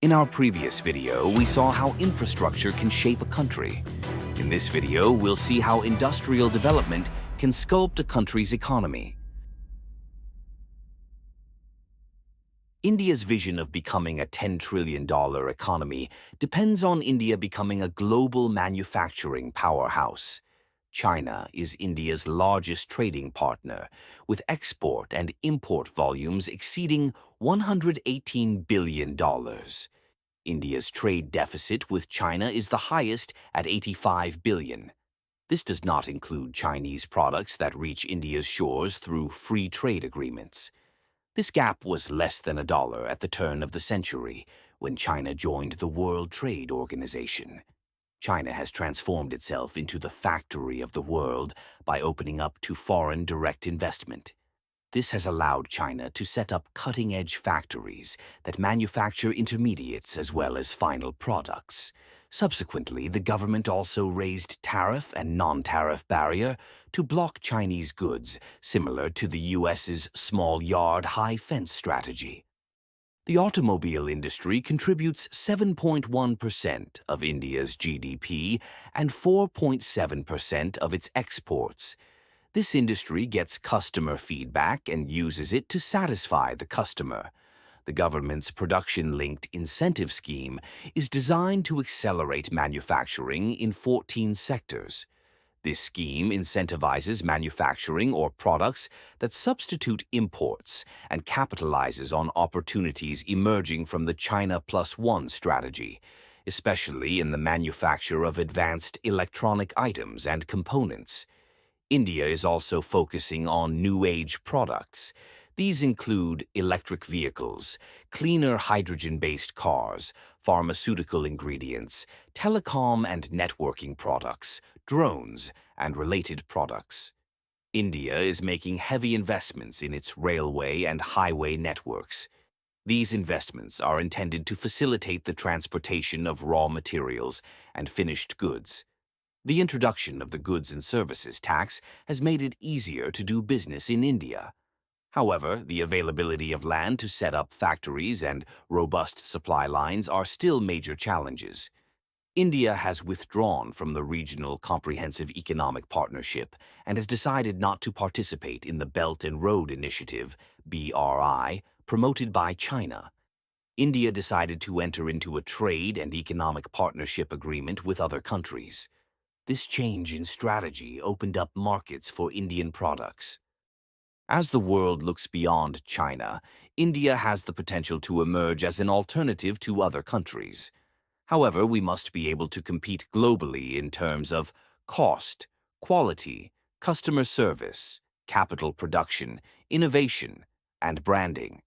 In our previous video, we saw how infrastructure can shape a country. In this video, we'll see how industrial development can sculpt a country's economy. India's vision of becoming a $10 trillion economy depends on India becoming a global manufacturing powerhouse. China is India's largest trading partner, with export and import volumes exceeding $118 billion. India's trade deficit with China is the highest at $85 billion. This does not include Chinese products that reach India's shores through free trade agreements. This gap was less than $1 at the turn of the century, when China joined the World Trade Organization. China has transformed itself into the factory of the world by opening up to foreign direct investment. This has allowed China to set up cutting-edge factories that manufacture intermediates as well as final products. Subsequently, the government also raised tariff and non-tariff barrier to block Chinese goods, similar to the U.S.'s small yard, high fence strategy. The automobile industry contributes 7.1% of India's GDP and 4.7% of its exports. This industry gets customer feedback and uses it to satisfy the customer. The government's production-linked incentive scheme is designed to accelerate manufacturing in 14 sectors. This scheme incentivizes manufacturing or products that substitute imports and capitalizes on opportunities emerging from the China Plus One strategy, especially in the manufacture of advanced electronic items and components. India is also focusing on new-age products. These include electric vehicles, cleaner hydrogen-based cars, pharmaceutical ingredients, telecom and networking products, drones, and related products. India is making heavy investments in its railway and highway networks. These investments are intended to facilitate the transportation of raw materials and finished goods. The introduction of the Goods and Services Tax has made it easier to do business in India. However, the availability of land to set up factories and robust supply lines are still major challenges. India has withdrawn from the Regional Comprehensive Economic Partnership and has decided not to participate in the Belt and Road Initiative, BRI, promoted by China. India decided to enter into a trade and economic partnership agreement with other countries. This change in strategy opened up markets for Indian products. As the world looks beyond China, India has the potential to emerge as an alternative to other countries. However, we must be able to compete globally in terms of cost, quality, customer service, capital production, innovation, and branding.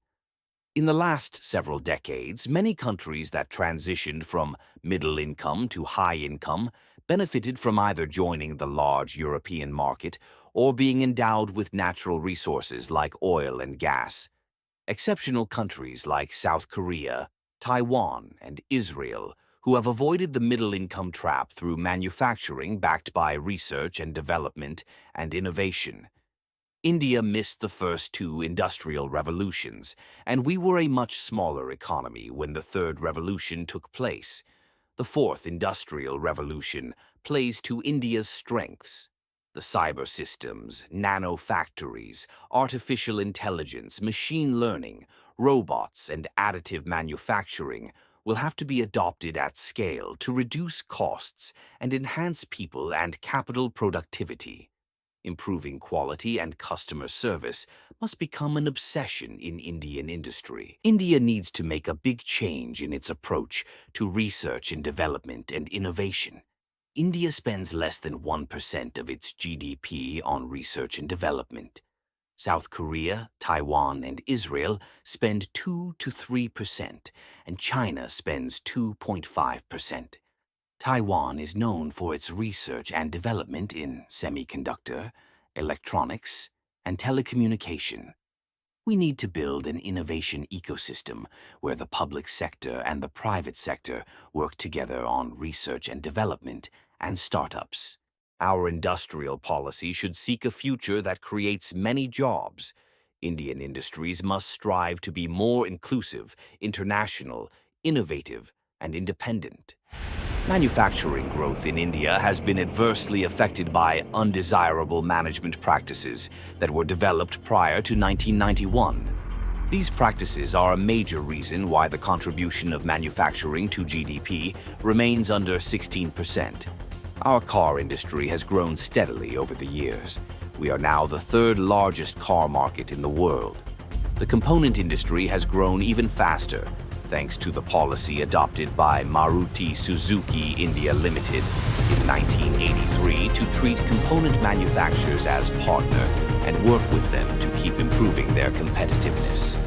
In the last several decades, many countries that transitioned from middle income to high income benefited from either joining the large European market or being endowed with natural resources like oil and gas. Exceptional countries like South Korea, Taiwan, and Israel, who have avoided the middle-income trap through manufacturing backed by research and development and innovation. India missed the first two industrial revolutions, and we were a much smaller economy when the third revolution took place. The fourth industrial revolution plays to India's strengths. The cyber systems, nano factories, artificial intelligence, machine learning, robots, and additive manufacturing will have to be adopted at scale to reduce costs and enhance people and capital productivity. Improving quality and customer service must become an obsession in Indian industry. India needs to make a big change in its approach to research and development and innovation. India spends less than 1% of its GDP on research and development. South Korea, Taiwan, and Israel spend 2 to 3%, and China spends 2.5%. Taiwan is known for its research and development in semiconductor, electronics, and telecommunication. We need to build an innovation ecosystem where the public sector and the private sector work together on research and development and startups. Our industrial policy should seek a future that creates many jobs. Indian industries must strive to be more inclusive, international, innovative, and independent. Manufacturing growth in India has been adversely affected by undesirable management practices that were developed prior to 1991. These practices are a major reason why the contribution of manufacturing to GDP remains under 16%. Our car industry has grown steadily over the years. We are now the third largest car market in the world. The component industry has grown even faster, thanks to the policy adopted by Maruti Suzuki India Limited in 1983 to treat component manufacturers as partner and work with them to keep improving their competitiveness.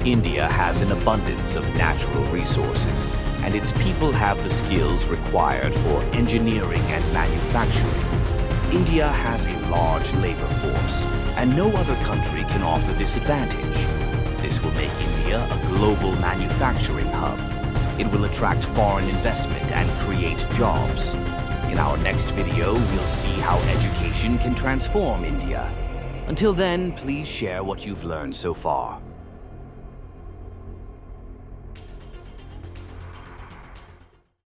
India has an abundance of natural resources, and its people have the skills required for engineering and manufacturing. India has a large labor force, and no other country can offer this advantage. This will make India a global manufacturing hub. It will attract foreign investment and create jobs. In our next video, we'll see how education can transform India. Until then, please share what you've learned so far.